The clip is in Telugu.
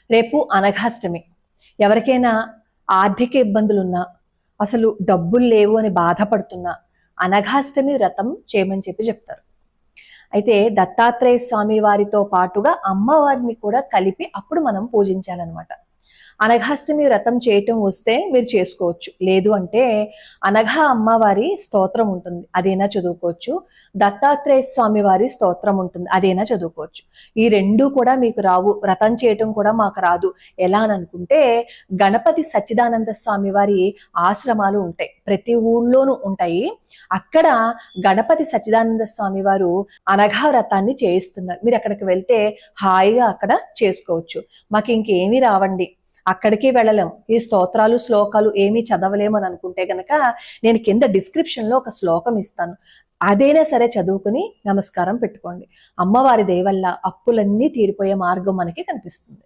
రేపు అనఘాష్టమి. ఎవరికైనా ఆర్థిక ఇబ్బందులున్నా, అసలు డబ్బులు లేవు అని బాధపడుతున్నా అనఘాష్టమి వ్రతం చేయమని చెప్తారు. అయితే దత్తాత్రేయ స్వామి వారితో పాటుగా అమ్మవారిని కూడా కలిపి అప్పుడు మనం పూజించాలన్నమాట. అనఘాష్టమి వ్రతం చేయటం వస్తే మీరు చేసుకోవచ్చు. లేదు అంటే అనఘా అమ్మవారి స్తోత్రం ఉంటుంది, అదైనా చదువుకోవచ్చు. దత్తాత్రేయ స్వామి వారి స్తోత్రం ఉంటుంది, అదైనా చదువుకోవచ్చు. ఈ రెండు కూడా మీకు రావు, వ్రతం చేయటం కూడా మాకు రాదు ఎలా అని అనుకుంటే, గణపతి సచ్చిదానంద స్వామి వారి ఆశ్రమాలు ఉంటాయి, ప్రతి ఊళ్ళోనూ ఉంటాయి. అక్కడ గణపతి సచ్చిదానంద స్వామి వారు అనఘా వ్రతాన్ని చేయిస్తున్నారు. మీరు అక్కడికి వెళ్తే హాయిగా అక్కడ చేసుకోవచ్చు. మాకు ఇంకేమీ రావండి, అక్కడికి వెళ్ళలేం, ఈ స్తోత్రాలు శ్లోకాలు ఏమీ చదవలేము అని అనుకుంటే గనక నేను కింద డిస్క్రిప్షన్ లో ఒక శ్లోకం ఇస్తాను, అదైనా సరే చదువుకుని నమస్కారం పెట్టుకోండి. అమ్మవారి దయ వల్ల అప్పులన్నీ తీరిపోయే మార్గం మనకి కనిపిస్తుంది.